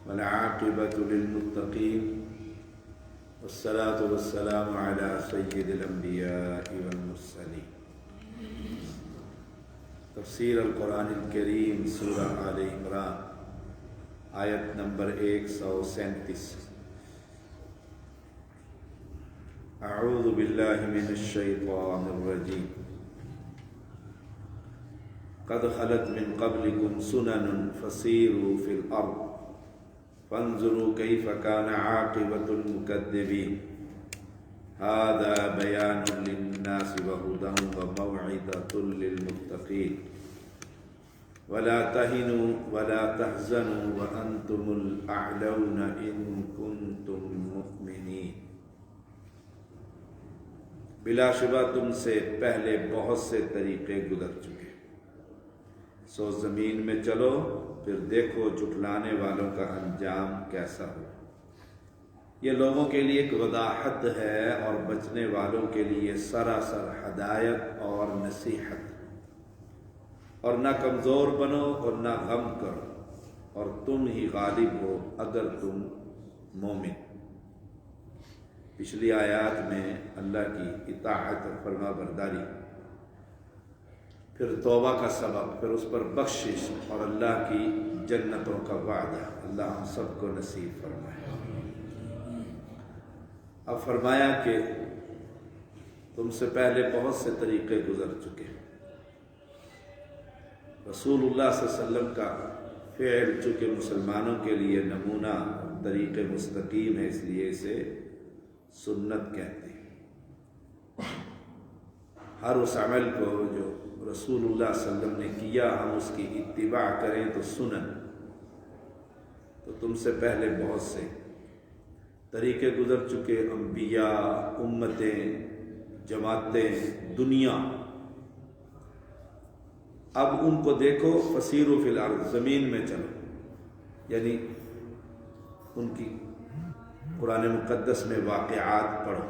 والعاقبة للمتقين والصلاة والسلام على سيد الأنبياء والمرسلين. تفسیر القرآن الکریم سورہ آل عمران آیت نمبر 137. اعوذ باللہ من الشیطان الرجیم. قد خلت من قبلكم سنن فسیروا فی الارض فانظروا کیف کان عاقبۃ المکذبین. هذا بیان للناس وہدی وموعظۃ للمتقین. ولا تهنوا ولا تحزنوا وانتم الاعلون ان کنتم مؤمنین. بلا شبہ تم سے پہلے بہت سے طریقے گزر چکے، سو زمین میں چلو پھر دیکھو جھٹلانے والوں کا انجام کیسا ہو. یہ لوگوں کے لیے ایک وضاحت ہے اور بچنے والوں کے لیے سراسر ہدایت اور نصیحت. اور نہ کمزور بنو اور نہ غم کرو، اور تم ہی غالب ہو اگر تم مومن. پچھلی آیات میں اللہ کی اطاعت اور فرما برداری، پھر توبہ کا سبب، پھر اس پر بخشش اور اللہ کی جنتوں کا وعدہ. اللہ ہم سب کو نصیب فرمائے. اب فرمایا کہ تم سے پہلے بہت سے طریقے گزر چکے. رسول اللہ صلی اللہ علیہ وسلم کا فعل چونکہ مسلمانوں کے لیے نمونہ طریق مستقیم ہے، اس لیے اسے سنت کہتے ہیں. ہر اس عمل کو جو رسول اللہ صلی اللہ علیہ وسلم نے کیا ہم اس کی اتباع کریں تو سنن. تو تم سے پہلے بہت سے طریقے گزر چکے، انبیاء، امتیں، جماعتیں، دنیا. اب ان کو دیکھو. فسیروا فی الارض، زمین میں چلو، یعنی ان کی قرآن مقدس میں واقعات پڑھو.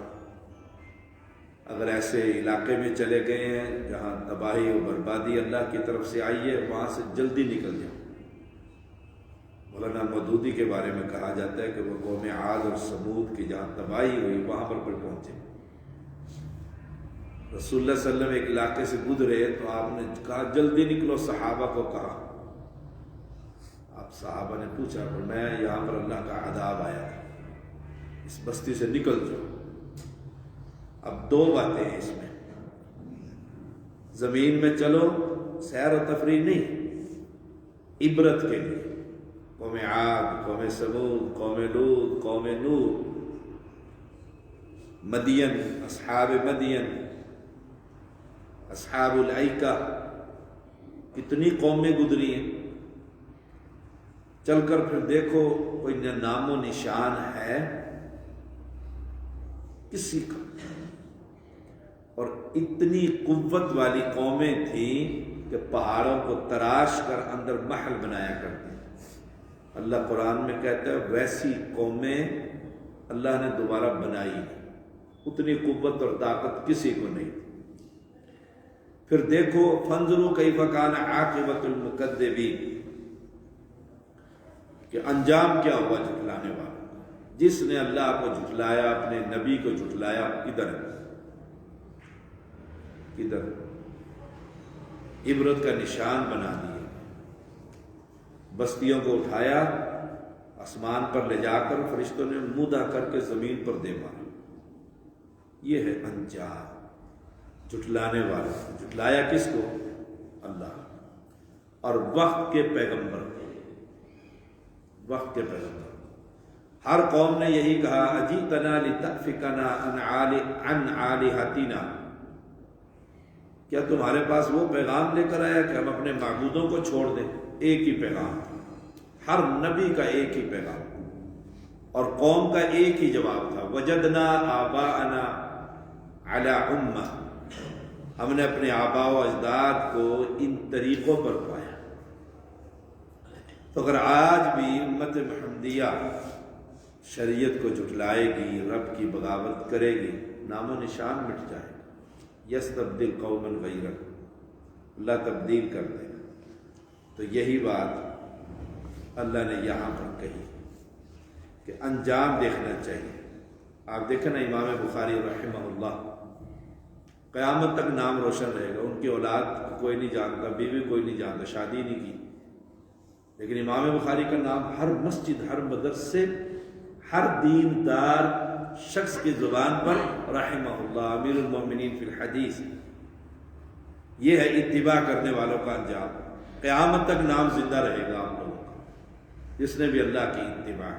اگر ایسے علاقے میں چلے گئے ہیں جہاں تباہی و بربادی اللہ کی طرف سے آئی ہے، وہاں سے جلدی نکل جاؤ. مولانا مودودی کے بارے میں کہا جاتا ہے کہ وہ قوم عاد اور ثمود کی جہاں تباہی ہوئی وہاں پر پہنچے. رسول اللہ صلی اللہ علیہ وسلم ایک علاقے سے گزرے تو آپ نے کہا جلدی نکلو. صحابہ کو کہا. آپ صحابہ نے پوچھا کہ میں یہاں پر اللہ کا عذاب آیا تھا، اس بستی سے نکل جاؤ. اب دو باتیں ہیں اس میں. زمین میں چلو سیر و تفریح نہیں، عبرت کے لیے. قوم عاد، قوم ثمود، قوم لوط، قوم نوح، مدین، اصحاب مدین، اصحاب الایکہ، کتنی قومیں گزری ہیں. چل کر پھر دیکھو کوئی نام و نشان ہے کسی کا. اور اتنی قوت والی قومیں تھیں کہ پہاڑوں کو تراش کر اندر محل بنایا کرتی. اللہ قرآن میں کہتا ہے ویسی قومیں اللہ نے دوبارہ بنائی نہیں. اتنی قوت اور طاقت کسی کو نہیں. پھر دیکھو فانظروا کیف کان عاقبۃ المکذبین، کہ انجام کیا ہوا جھٹلانے والا. جس نے اللہ کو جھٹلایا، اپنے نبی کو جھٹلایا، کدھر عبرت کا نشان بنا دیے. بستیوں کو اٹھایا، آسمان پر لے جا کر فرشتوں نے مودہ کر کے زمین پر دے مارا. یہ ہے انجام جھٹلانے والا. جھٹلایا کس کو؟ اللہ. اور وقت کے پیغمبر. وقت کے پیغمبر. ہر قوم نے یہی کہا اجیتنا لتأفکنا عن آلہتنا. کیا تمہارے پاس وہ پیغام لے کر آیا کہ ہم اپنے معبودوں کو چھوڑ دیں؟ ایک ہی پیغام. ہر نبی کا ایک ہی پیغام اور قوم کا ایک ہی جواب تھا وجدنا آباءنا علی امہ. ہم نے اپنے آباء و اجداد کو ان طریقوں پر پایا. تو اگر آج بھی امت محمدیہ شریعت کو جھٹلائے گی، رب کی بغاوت کرے گی، نام و نشان مٹ جائے گا. یستبدل قوما غیرکم، اللہ تبدیل کر دے گا. تو یہی بات اللہ نے یہاں پر کہی. کہ انجام دیکھنا چاہیے۔ آپ دیکھیں نا امام بخاری رحمہ اللہ، قیامت تک نام روشن رہے گا، ان کی اولاد کو کوئی نہیں جانتا، بیوی کوئی نہیں جانتا، شادی نہیں کی، لیکن امام بخاری کا نام ہر مسجد، ہر مدرسے، ہر دیندار شخص کی زبان پر رحمہ اللہ، امیر المومنین فی الحدیث۔ یہ ہے اتباع کرنے والوں کا انجام، قیامت تک نام زندہ رہے گا آپ لوگوں کا، جس نے بھی اللہ کی اتباع۔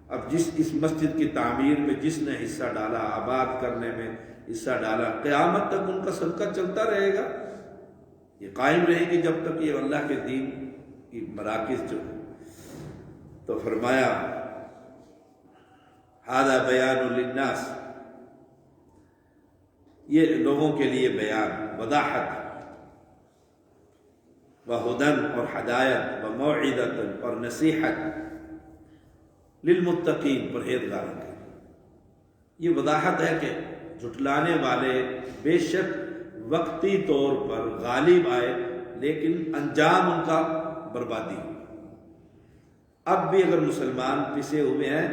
اب اس مسجد کی تعمیر میں جس نے حصہ ڈالا، آباد کرنے میں حصہ ڈالا، قیامت تک ان کا صدقہ چلتا رہے گا، یہ قائم رہے گی جب تک یہ اللہ کے دین کی مراکز جو ہے۔ تو فرمایا ھذا بیان للناس، یہ لوگوں کے لیے بیان، وضاحت، وہدن اور ہدایت، وموعظۃ اور نصیحت، للمتقین پرہیزگاروں کے لیے۔ یہ وضاحت ہے کہ جھٹلانے والے بے شک وقتی طور پر غالب آئے، لیکن انجام ان کا بربادی ہو۔ اب بھی اگر مسلمان پسے ہوئے ہیں،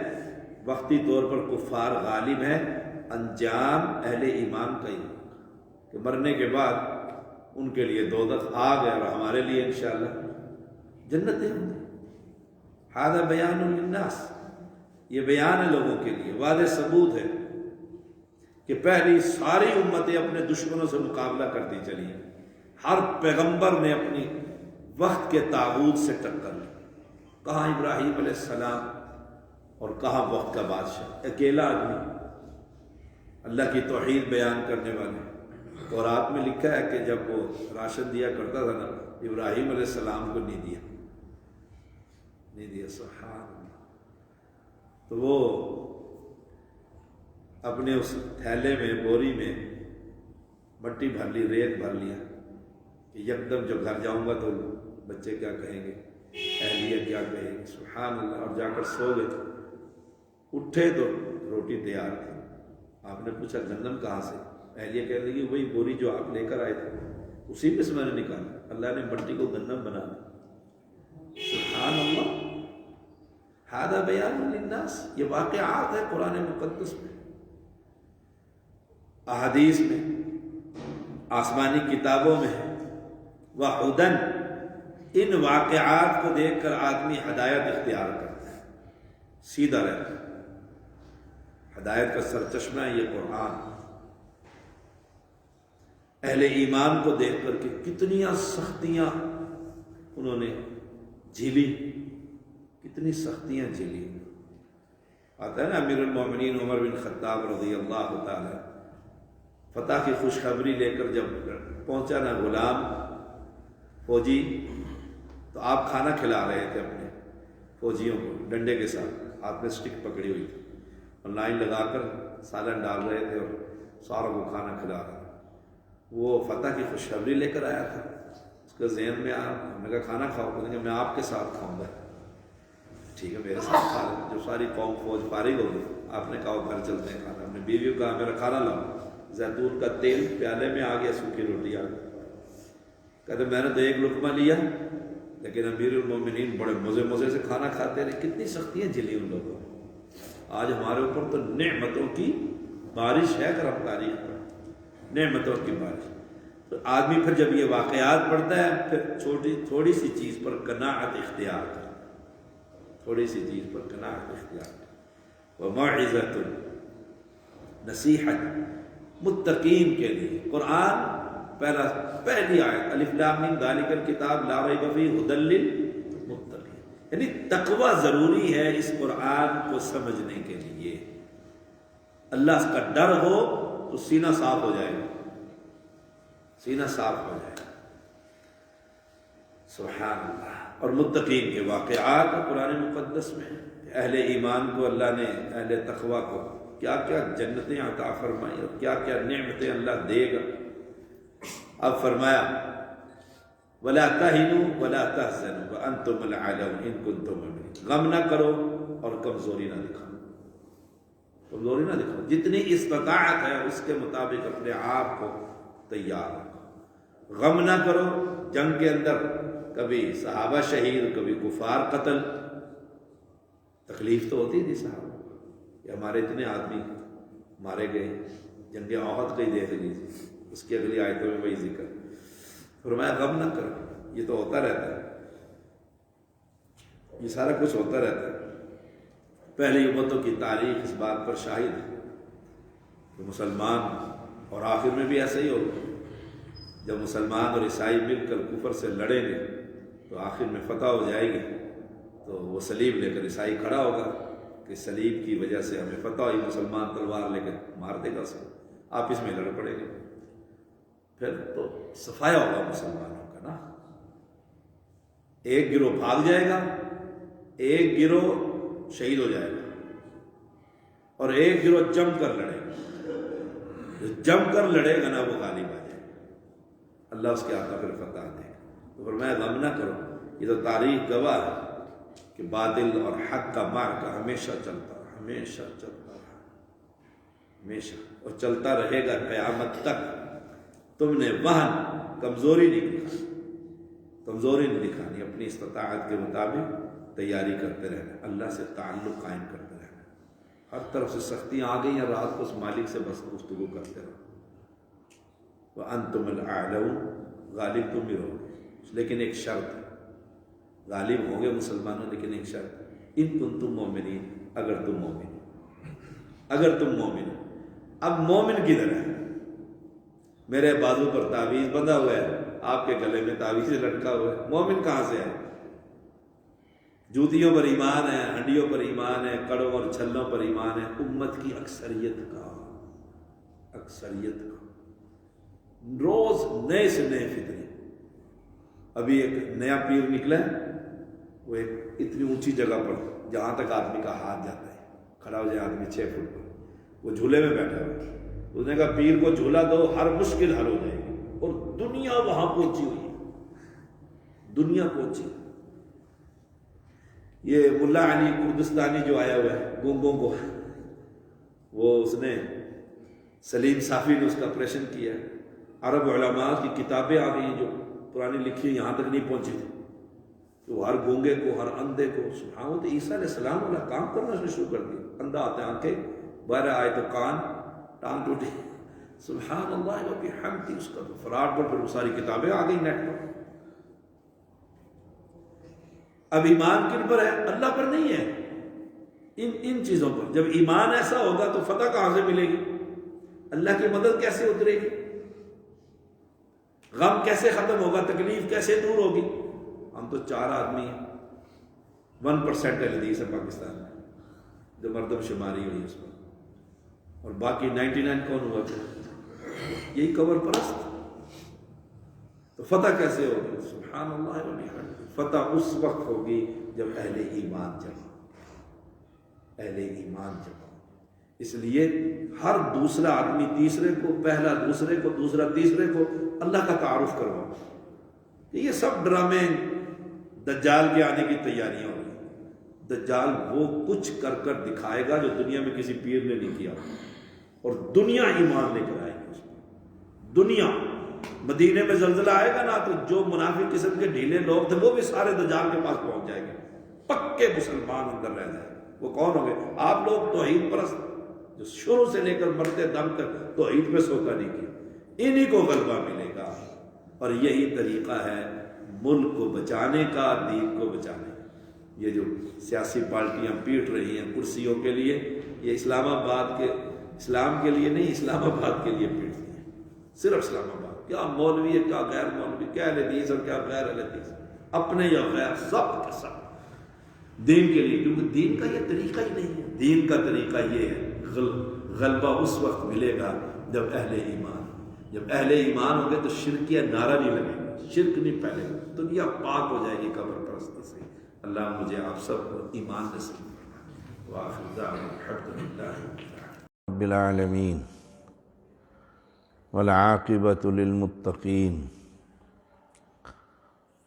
وقتی طور پر کفار غالب ہیں، انجام اہل ایمان کا ہی ہوگا کہ مرنے کے بعد ان کے لیے دوزخ آگ ہے، اور ہمارے لیے انشاءاللہ جنتیں ہوں گی۔ ھذا بیان للناس، یہ بیان ہے لوگوں کے لیے، واضح ثبوت ہے کہ پہلی ساری امتیں اپنے دشمنوں سے مقابلہ کرتی چلی ہیں، ہر پیغمبر نے اپنی وقت کے طاغوت سے ٹکر لی، کہاں ابراہیم علیہ السلام اور کہاں وقت کا بادشاہ، اکیلا آدمی اللہ کی توحید بیان کرنے والے۔ تورات میں لکھا ہے کہ جب وہ راشن دیا کرتا تھا نا، ابراہیم علیہ السلام کو نہیں دیا، سبحان اللہ۔ تو وہ اپنے اس تھیلے میں، بوری میں مٹی بھر لی، ریت بھر لیا کہ یکدم جب گھر جاؤں گا تو بچے کیا کہیں گے، اہلیہ کیا کہے گی، سبحان اللہ۔ اور جا کر سو گئے، اٹھے تو روٹی تیار تھی۔ آپ نے پوچھا گندم کہاں سے؟ اہلیہ کہنے لگی وہی بوری جو آپ لے کر آئے تھے، اسی میں سے میں نے نکالا، اللہ نے مٹی کو گندم بنا دیا، سبحان اللہ۔ ھذا بیان للناس، یہ واقعات ہے قرآن مقدس میں، احادیث میں، آسمانی کتابوں میں، وہدن۔ ان واقعات کو دیکھ کر آدمی ہدایت اختیار کرتا ہے، سیدھا رہتا ہے۔ ہدایت کا سرچشمہ ہے یہ قرآن۔ اہل ایمان کو دیکھ کر کے کتنی سختیاں انہوں نے جھیلی، کتنی سختیاں جھیلی۔ آتا ہے نا امیر المومنین عمر بن خطاب رضی اللہ تعالی، فتح کی خوشخبری لے کر جب پہنچا نا غلام فوجی، تو آپ کھانا کھلا رہے تھے اپنے فوجیوں کو ڈنڈے کے ساتھ، ہاتھ میں سٹک پکڑی ہوئی تھی، اور لائن لگا کر سالن ڈال رہے تھے اور ساروں کو کھانا کھلا رہے تھے۔ وہ فتح کی خوشخبری لے کر آیا تھا، اس کا ذہن میں آیا، ہم نے کہا کھانا کھاؤ، کہتے ہیں میں آپ کے ساتھ کھاؤں گا۔ ٹھیک ہے میرے ساتھ کھا لیں۔ جو ساری قوم فوج فارغ ہو گئی، آپ نے کہا گھر چلتے ہیں کھانا، اپنے بیوی کو کہا میرا کھانا لاؤ، زیتون کا تیل پیالے میں آ گیا، سوکھی روٹی آ گئی۔ کہتے میں نے تو ایک لقمہ لیا، لیکن امیر المومنین بڑے مزے سے کھانا کھاتے رہے۔ کتنی سختیاں جھیلی ان لوگوں نے۔ آج ہمارے اوپر تو نعمتوں کی بارش ہے، اگر ہم تاریخ پر نعمتوں کی بارش۔ تو آدمی پھر جب یہ واقعات پڑھتا ہے، پھر تھوڑی سی چیز پر قناعت اختیار کرتا ہے، تھوڑی سی چیز پر قناعت اختیار کرتا ہے۔ وموعظۃ، نصیحت متقین کے لیے۔ قرآن پہلی آیت الف لام میم ذالک الکتاب لا ریب فیہ ھدی للمتقین، یعنی تقوی ضروری ہے اس قرآن کو سمجھنے کے لیے۔ اللہ کا ڈر ہو تو سینہ صاف ہو جائے گا، سینہ صاف ہو جائے گا، سبحان اللہ۔ اور متقین کے واقعات قرآن مقدس میں، اہل ایمان کو اللہ نے، اہل تقوی کو کیا کیا جنتیں عطا فرمائی اور کیا کیا نعمتیں اللہ دے گا۔ اب فرمایا وَلَا تَهِنُوا وَلَا تَحْزَنُوا وَأَنْتُمُ الْأَعْلَوْنَ إِن كُنتُم مُؤْمِنِينَ، غم نہ کرو اور کمزوری نہ دکھاؤ، کمزوری نہ دکھاؤ، جتنی استطاعت ہے اس کے مطابق اپنے آپ کو تیار رکھو، غم نہ کرو۔ جنگ کے اندر کبھی صحابہ شہید، کبھی کفار قتل، تکلیف تو ہوتی تھی صاحب کہ ہمارے اتنے آدمی مارے گئے، جنگ احد کا ہی دیکھ لیجیے، اس کی اگلی آیتوں میں وہی ذکر، فرمایا غم نہ کرو، یہ تو ہوتا رہتا ہے، یہ سارا کچھ ہوتا رہتا ہے۔ پہلی امتوں کی تاریخ اس بات پر شاہد ہے کہ مسلمان، اور آخر میں بھی ایسا ہی ہوگا، جب مسلمان اور عیسائی مل کر کفر سے لڑیں گے تو آخر میں فتح ہو جائے گی، تو وہ صلیب لے کر عیسائی کھڑا ہوگا کہ صلیب کی وجہ سے ہمیں فتح ہوئی، مسلمان تلوار لے کر مار دے گا اس کو، آپس میں لڑ پڑیں گے، پھر تو صفایا ہوگا مسلمانوں کا نا۔ ایک گروہ بھاگ جائے گا، ایک گروہ شہید ہو جائے گا، اور ایک گروہ جم کر لڑے گا، جو جم کر لڑے گا نا وہ غالب آ جائے گا، اللہ اس کے آقا پھر فتح دے گا۔ تو فرمایا غم نہ کرو، یہ تو تاریخ گواہ ہے کہ باطل اور حق کا معرکہ ہمیشہ چلتا رہا، ہمیشہ چلتا رہا، ہمیشہ، اور چلتا رہے گا قیامت تک۔ تم نے وہن کمزوری نہیں دکھانی، کمزوری نہیں دکھانی، اپنی استطاعت کے مطابق تیاری کرتے رہنا، اللہ سے تعلق قائم کرتے رہنا، ہر طرف سے سختیاں آ گئی ہیں، رات کو اس مالک سے بس گفتگو کرتے رہو۔ وَأَنْتُمُ الْأَعْلَوْنَ، غالب تم ہی رہو گے، لیکن ایک شرط ہے، غالب ہوں گے مسلمانوں، لیکن ایک شرط، ان کنتم مومنین، اگر تم مومن ہو، اگر تم مومن ہو۔ اب مومن کدھر ہے؟ میرے بازو پر تعویذ بندھا ہوا ہے، آپ کے گلے میں تعویذ لٹکا ہوا ہے، مومن کہاں سے ہے؟ جوتیوں پر ایمان ہے، ہنڈیوں پر ایمان ہے، کڑوں اور چھلوں پر ایمان ہے، امت کی اکثریت کا، اکثریت کا، روز نئے سے نئے فطری۔ ابھی ایک نیا پیر نکلا ہے، وہ ایک اتنی اونچی جگہ پر جہاں تک آدمی کا ہاتھ جاتا ہے، کھڑا ہو جائے آدمی 6 فٹ پر، وہ جھولے میں بیٹھا ہوا ہے، اس نے کہا پیر کو جھولا دو، ہر مشکل حل ہو جائے گی، اور دنیا وہاں پہنچی ہوئی ہے، دنیا پہنچی۔ یہ ملا علی کردستانی جو آیا ہوا ہے گونگوں کو، وہ اس نے سلیم صافی نے اس کا آپریشن کیا، عرب علماء کی کتابیں آ گئی ہیں جو پرانی لکھی ہیں، یہاں تک نہیں پہنچی تھی، تو ہر گونگے کو، ہر اندھے کو، سبحان اللہ، عیسیٰ علیہ السلام والا کام کرنا شروع کر دیا، اندھا آتے آنکھیں، بہرے آئے تو کان، ٹانگ ٹوٹی، سبحان اللہ و بحمدہ، اس کا تو فراڈ پر پھر وہ ساری کتابیں آ گئی نیٹ پر۔ اب ایمان کن پر ہے؟ اللہ پر نہیں ہے، ان چیزوں پر۔ جب ایمان ایسا ہوگا تو فتح کہاں سے ملے گی؟ اللہ کی مدد کیسے اترے گی؟ غم کیسے ختم ہوگا؟ تکلیف کیسے دور ہوگی؟ ہم تو 4 آدمی ہیں، 1% حدیث ہے پاکستان میں جو مردم شماری ہوئی اس پر، اور باقی 99 کون ہوا پھر؟ یہی قبر پرست۔ تو فتح کیسے ہوگی؟ سبحان اللہ و بحمدہ، فتح اس وقت ہوگی جب اہل ایمان جمع، اہل ایمان جمع۔ اس لیے ہر دوسرا آدمی تیسرے کو، پہلا دوسرے کو، دوسرا تیسرے کو اللہ کا تعارف کرواؤ۔ یہ سب ڈرامے دجال کے آنے کی تیاریاں ہو رہی۔ دجال وہ کچھ کر کر دکھائے گا جو دنیا میں کسی پیر نے نہیں کیا، اور دنیا ایمان لے کر آئے گی اس میں۔ دنیا، مدینے میں زلزلہ آئے گا نا تو جو منافق قسم کے ڈھیلے لوگ تھے وہ بھی سارے دجال کے پاس پہنچ جائیں گے، پکے مسلمان اندر رہ جائیں گے۔ وہ کون ہوں گے؟ آپ لوگ توحید پرست جو شروع سے لے کر مرتے دم تک توحید پہ سوکا نہیں کیا، انہی کو غلبہ ملے گا، اور یہی طریقہ ہے ملک کو بچانے کا، دین کو بچانے کا۔ یہ جو سیاسی پارٹیاں پیٹ رہی ہیں کرسیوں کے لیے، یہ اسلام آباد کے، اسلام کے لیے نہیں، اسلام آباد کے لیے پیٹتی ہیں، صرف اسلام آباد۔ کیا مولوی ہے، کیا غیر مولوی، کیا اہل حدیث اور کیا غیر اہل حدیث، اپنے یا غیر، سب کے سب دین کے لیے، کیونکہ دین کا یہ طریقہ ہی نہیں ہے۔ دین کا طریقہ یہ ہے، غلبہ اس وقت ملے گا جب اہل ایمان، جب اہل ایمان ہوں گے تو شرکیہ نعرہ نہیں لگے گا، شرک نہیں پھیلے گا، دنیا پاک ہو جائے گی قبر پرستی سے۔ اللہ مجھے آپ سب کو ایمان نصیب فرمائے۔ وآخر دعوانا الحمد للہ رب العالمین، والعاقبۃ للمتقین،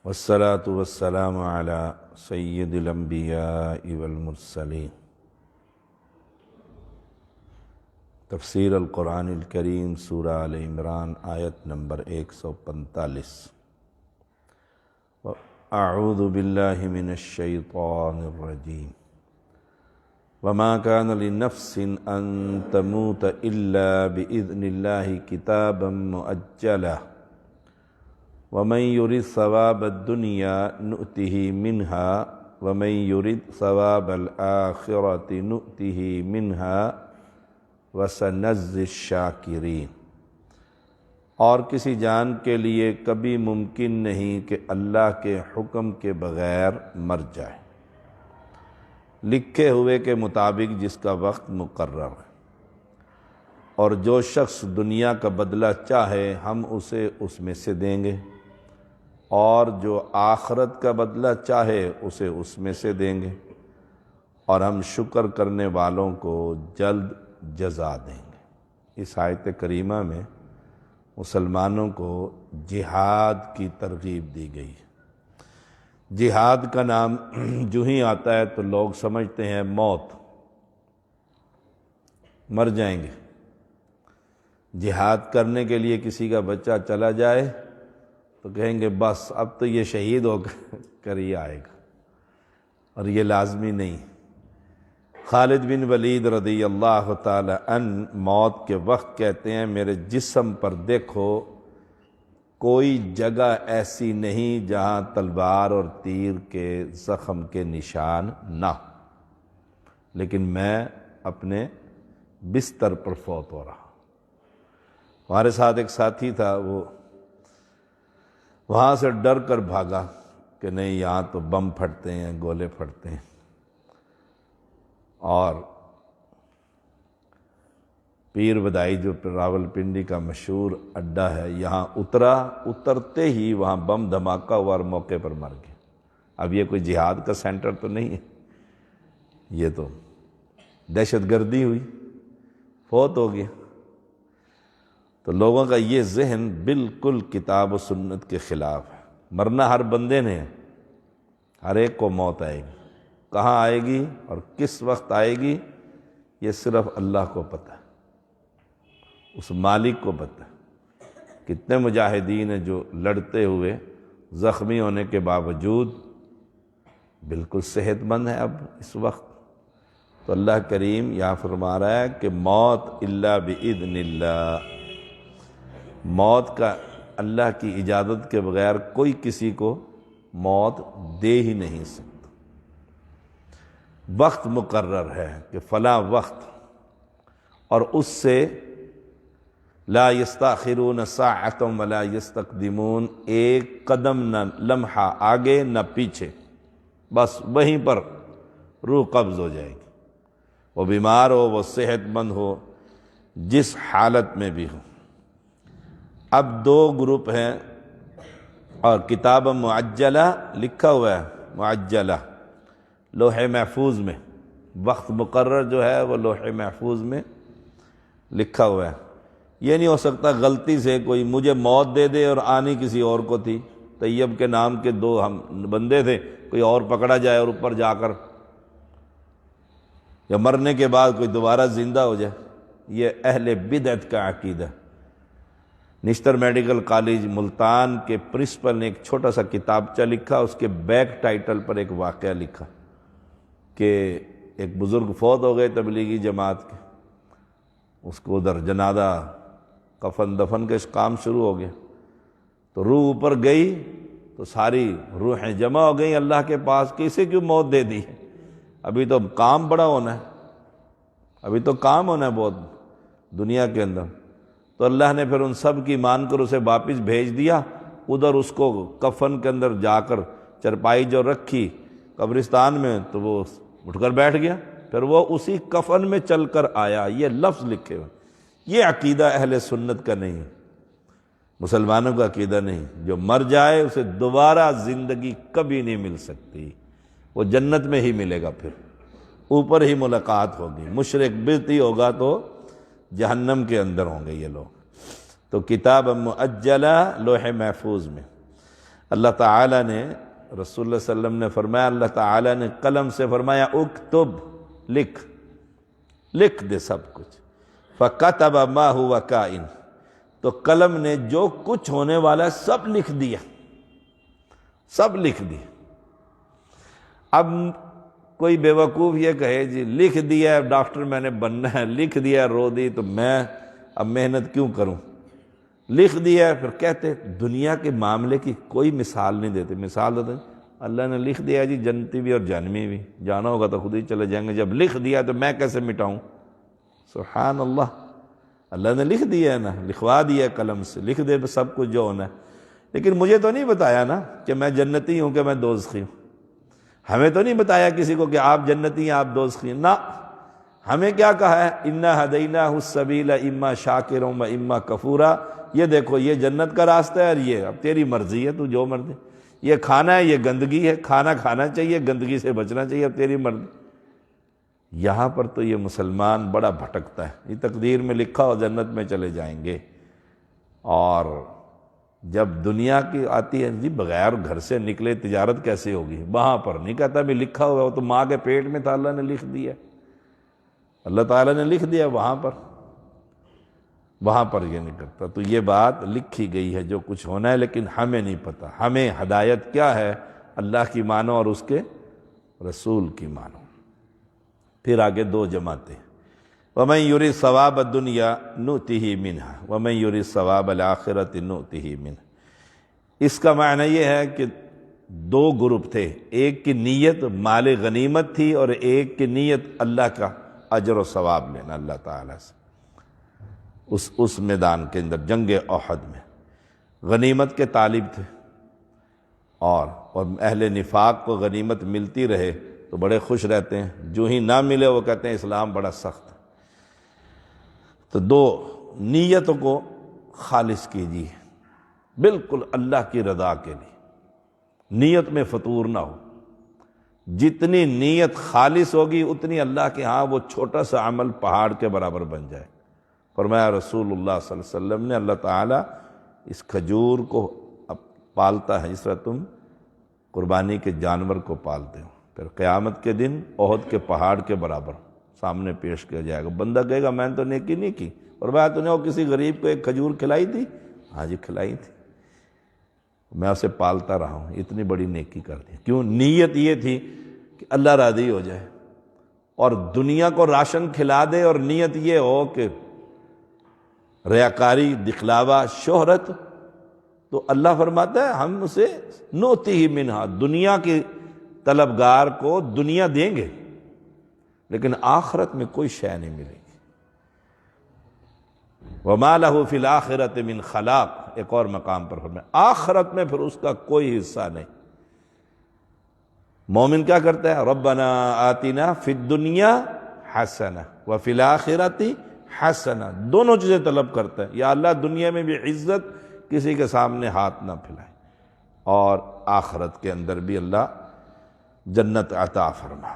والصلاة والسلام علی سید الانبیاء والمرسلین۔ تفسیر القرآن الکریم سورہ آل عمران آیت نمبر 145۔ اعوذ باللہ من الشیطان الرجیم، وما كان لنفس أن تموت إلا بإذن الله كتابا مؤجلا ومن يرد ثواب الدنيا نؤته منها ومن يرد ثواب الآخرة نؤته منها وسنجزي الشاكرين۔ اور کسی جان کے لیے کبھی ممکن نہیں کہ اللہ کے حکم کے بغیر مر جائے، لکھے ہوئے کے مطابق جس کا وقت مقرر ہے، اور جو شخص دنیا کا بدلہ چاہے ہم اسے اس میں سے دیں گے، اور جو آخرت کا بدلہ چاہے اسے اس میں سے دیں گے، اور ہم شکر کرنے والوں کو جلد جزا دیں گے۔ اس آیت کریمہ میں مسلمانوں کو جہاد کی ترغیب دی گئی ہے۔ جہاد کا نام جو ہی آتا ہے تو لوگ سمجھتے ہیں موت، مر جائیں گے۔ جہاد کرنے کے لیے کسی کا بچہ چلا جائے تو کہیں گے بس اب تو یہ شہید ہو کر ہی آئے گا، اور یہ لازمی نہیں۔ خالد بن ولید رضی اللہ تعالی عنہ موت کے وقت کہتے ہیں میرے جسم پر دیکھو کوئی جگہ ایسی نہیں جہاں تلوار اور تیر کے زخم کے نشان نہ، لیکن میں اپنے بستر پر فوت ہو رہا۔ ہمارے ساتھ ایک ساتھی تھا، وہ وہاں سے ڈر کر بھاگا کہ نہیں یہاں تو بم پھٹتے ہیں، گولے پھٹتے ہیں، اور پیر بدائی جو راولپنڈی کا مشہور اڈا ہے یہاں اترتے ہی وہاں بم دھماکہ ہوا اور موقع پر مر گیا۔ اب یہ کوئی جہاد کا سینٹر تو نہیں ہے، یہ تو دہشت گردی ہوئی، فوت ہو گیا۔ تو لوگوں کا یہ ذہن بالکل کتاب و سنت کے خلاف ہے۔ مرنا ہر بندے نے، ہر ایک کو موت آئے گی، کہاں آئے گی اور کس وقت آئے گی یہ صرف اللہ کو پتہ ہے، اس مالک کو پتہ ہے۔ کتنے مجاہدین ہیں جو لڑتے ہوئے زخمی ہونے کے باوجود بالکل صحت مند ہیں اب اس وقت۔ تو اللہ کریم یہاں فرما رہا ہے کہ موت الا باذن اللہ، موت کا اللہ کی اجازت کے بغیر کوئی کسی کو موت دے ہی نہیں سکتا۔ وقت مقرر ہے کہ فلاں وقت، اور اس سے لا یستاخرون ساعۃ ولا یستقدمون، ایک قدم نہ لمحہ آگے نہ پیچھے، بس وہیں پر روح قبض ہو جائے گی۔ وہ بیمار ہو، وہ صحت مند ہو، جس حالت میں بھی ہو۔ اب دو گروپ ہیں، اور کتاب معجلہ لکھا ہوا ہے، معجلہ لوح محفوظ میں، وقت مقرر جو ہے وہ لوح محفوظ میں لکھا ہوا ہے۔ یہ نہیں ہو سکتا غلطی سے کوئی مجھے موت دے دے اور آنی کسی اور کو تھی۔ طیب کے نام کے دو ہم بندے تھے، کوئی اور پکڑا جائے اور اوپر جا کر، یا مرنے کے بعد کوئی دوبارہ زندہ ہو جائے۔ یہ اہل بدعت کا عقیدہ۔ نشتر میڈیکل کالج ملتان کے پرنسپل نے ایک چھوٹا سا کتابچہ لکھا، اس کے بیک ٹائٹل پر ایک واقعہ لکھا کہ ایک بزرگ فوت ہو گئے تبلیغی جماعت کے، اس کو ادھر جنازہ کفن دفن کے کام شروع ہو گیا، تو روح اوپر گئی تو ساری روحیں جمع ہو گئیں اللہ کے پاس کہ اسے کیوں موت دے دی، ابھی تو کام بڑا ہونا ہے، ابھی تو کام ہونا ہے بہت دنیا کے اندر۔ تو اللہ نے پھر ان سب کی مان کر اسے واپس بھیج دیا، ادھر اس کو کفن کے اندر جا کر چرپائی جو رکھی قبرستان میں تو وہ اٹھ کر بیٹھ گیا، پھر وہ اسی کفن میں چل کر آیا۔ یہ لفظ لکھے ہوئے، یہ عقیدہ اہل سنت کا نہیں ہے، مسلمانوں کا عقیدہ نہیں۔ جو مر جائے اسے دوبارہ زندگی کبھی نہیں مل سکتی، وہ جنت میں ہی ملے گا، پھر اوپر ہی ملاقات ہوگی۔ مشرک بدعتی ہوگا تو جہنم کے اندر ہوں گے یہ لوگ۔ تو کتاب مؤجلہ لوح محفوظ میں اللہ تعالیٰ نے، رسول اللہ صلی اللہ علیہ وسلم نے فرمایا، اللہ تعالیٰ نے قلم سے فرمایا اکتب، لکھ دے سب کچھ۔ فَكَتَبَ مَا هُوَ كَائِنٌ، تو قلم نے جو کچھ ہونے والا ہے سب لکھ دیا، سب لکھ دیا۔ اب کوئی بیوقوف یہ کہے جی لکھ دیا ہے ڈاکٹر میں نے بننا ہے، لکھ دیا ہے رو دی تو میں اب محنت کیوں کروں، لکھ دیا ہے۔ پھر کہتے دنیا کے معاملے کی کوئی مثال نہیں دیتے، مثال دیتے اللہ نے لکھ دیا جی جنتی بھی اور جہنمی بھی، جانا ہوگا تو خود ہی چلے جائیں گے، جب لکھ دیا تو میں کیسے مٹاؤں؟ سبحان اللہ، اللہ نے لکھ دیا ہے نا، لکھوا دیا ہے قلم سے، لکھ دے سب کچھ جو ہونا ہے۔ لیکن مجھے تو نہیں بتایا نا کہ میں جنتی ہوں کہ میں دوزخی ہوں، ہمیں تو نہیں بتایا کسی کو کہ آپ جنتی ہیں آپ دوزخی ہیں، نہ، ہمیں کیا کہا ہے اِنَّا هَدَيْنَاهُ السَّبِيلَ اِمَّا شَاكِرًا وَإِمَّا كَفُورًا، یہ دیکھو یہ جنت کا راستہ ہے اور یہ اب تیری مرضی ہے، تو جو مرضی، یہ کھانا ہے یہ گندگی ہے، کھانا کھانا چاہیے، گندگی سے بچنا چاہیے، اب تیری مرضی۔ یہاں پر تو یہ مسلمان بڑا بھٹکتا ہے، یہ تقدیر میں لکھا ہو جنت میں چلے جائیں گے، اور جب دنیا کی آتی ہے جی بغیر گھر سے نکلے تجارت کیسے ہوگی، وہاں پر نہیں کہتا بھی لکھا ہوا، وہ تو ماں کے پیٹ میں تھا، اللہ نے لکھ دیا، اللہ تعالیٰ نے لکھ دیا، وہاں پر یہ نہیں کرتا۔ تو یہ بات لکھی گئی ہے جو کچھ ہونا ہے، لیکن ہمیں نہیں پتہ، ہمیں ہدایت کیا ہے، اللہ کی مانو اور اس کے رسول کی مانو۔ پھر آگے دو جماعتیں، وَمَن يُرِدْ ثَوَابَ الدُّنْيَا نُؤْتِهِ مِنْهَا وَمَن يُرِدْ ثَوَابَ الْآخِرَةِ نُؤْتِهِ مِنْهَا۔ اس کا معنی یہ ہے کہ دو گروپ تھے، ایک کی نیت مال غنیمت تھی اور ایک کی نیت اللہ کا اجر و ثواب لینا اللہ تعالیٰ سے۔ اس میدان کے اندر جنگ احد میں غنیمت کے طالب تھے، اور اہل نفاق کو غنیمت ملتی رہے تو بڑے خوش رہتے ہیں، جو ہی نہ ملے وہ کہتے ہیں اسلام بڑا سخت ہے۔ تو دو نیتوں کو خالص کیجیے، بالکل اللہ کی رضا کے لیے، نیت میں فطور نہ ہو، جتنی نیت خالص ہوگی اتنی اللہ کے ہاں وہ چھوٹا سا عمل پہاڑ کے برابر بن جائے۔ فرمایا رسول اللہ صلی اللہ علیہ وسلم نے اللہ تعالیٰ اس کھجور کو پالتا ہے جس طرح تم قربانی کے جانور کو پالتے ہو، پھر قیامت کے دن احد کے پہاڑ کے برابر سامنے پیش کیا جائے گا۔ بندہ کہے گا میں نے تو نیکی نہیں کی، فرمایا تو نے وہ کسی غریب کو ایک کھجور کھلائی تھی؟ ہاں جی کھلائی تھی، میں اسے پالتا رہا ہوں، اتنی بڑی نیکی کر دی۔ کیوں؟ نیت یہ تھی کہ اللہ راضی ہو جائے، اور دنیا کو راشن کھلا دے اور نیت یہ ہو کہ ریاکاری، دکھلاوا، شہرت، تو اللہ فرماتا ہے ہم اسے نُؤْتِهِ مِنْهَا، دنیا کی طلبگار کو دنیا دیں گے، لیکن آخرت میں کوئی شے نہیں ملے گی۔ وَمَا لَهُ فِي الْآخِرَةِ مِنْ خَلَاقٍ، ایک اور مقام پر فرمایا آخرت میں پھر اس کا کوئی حصہ نہیں۔ مومن کیا کرتا ہے؟ ربنا آتنا فی الدنیا حسنہ وفی الآخرۃ حسنہ، دونوں چیزیں طلب کرتا ہے، یا اللہ دنیا میں بھی عزت، کسی کے سامنے ہاتھ نہ پھیلائے، اور آخرت کے اندر بھی اللہ جنت عطا فرما۔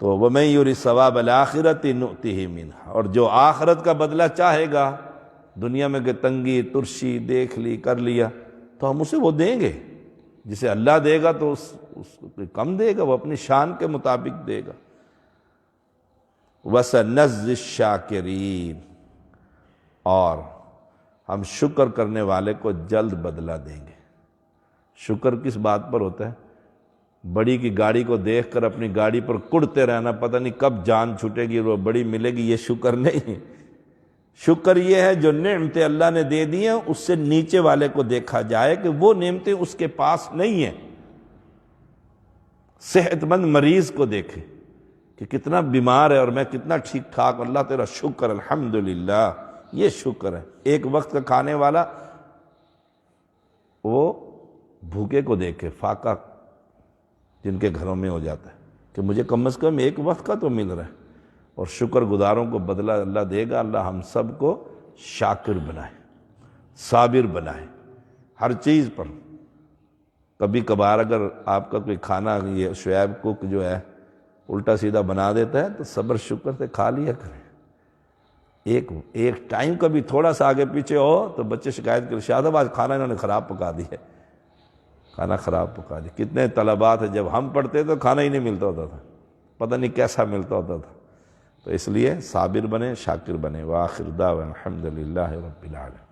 تو وَمَن يُرِدْ ثَوَابَ الْآخِرَةِ نُؤْتِهِ مِنْهَا، اور جو آخرت کا بدلہ چاہے گا، دنیا میں کہ تنگی ترشی دیکھ لی کر لیا، تو ہم اسے وہ دیں گے، جسے اللہ دے گا تو اس کو کم دے گا، وہ اپنی شان کے مطابق دے گا۔ وَسَنَجْزِي الشَّاكِرِينَ، اور ہم شکر کرنے والے کو جلد بدلہ دیں گے۔ شکر کس بات پر ہوتا ہے؟ بڑی کی گاڑی کو دیکھ کر اپنی گاڑی پر کڑتے رہنا، پتہ نہیں کب جان چھوٹے گی وہ بڑی ملے گی، یہ شکر نہیں۔ شکر یہ ہے جو نعمتیں اللہ نے دے دی ہیں اس سے نیچے والے کو دیکھا جائے کہ وہ نعمتیں اس کے پاس نہیں ہیں۔ صحت مند مریض کو دیکھے کہ کتنا بیمار ہے اور میں کتنا ٹھیک ٹھاک، اللہ تیرا شکر، الحمدللہ، یہ شکر ہے۔ ایک وقت کا کھانے والا وہ بھوکے کو دیکھے، فاقہ جن کے گھروں میں ہو جاتا ہے کہ مجھے کم از کم ایک وقت کا تو مل رہا ہے، اور شکر گزاروں کو بدلہ اللہ دے گا۔ اللہ ہم سب کو شاکر بنائے، صابر بنائے ہر چیز پر۔ کبھی کبھار اگر آپ کا کوئی کھانا یہ شعیب کوک جو ہے الٹا سیدھا بنا دیتا ہے تو صبر شکر سے کھا لیا کریں۔ ایک ٹائم کبھی تھوڑا سا آگے پیچھے ہو تو بچے شکایت کریں، شاہد آج کھانا انہوں نے خراب پکا دی ہے، کھانا خراب پکا دی۔ کتنے طلبات ہیں جب ہم پڑھتے تو کھانا ہی نہیں ملتا ہوتا تھا، پتہ نہیں کیسا ملتا ہوتا تھا۔ تو اس لیے صابر بنے، شاکر بنے۔ وآخر دعوانا الحمدللہ رب العالمین۔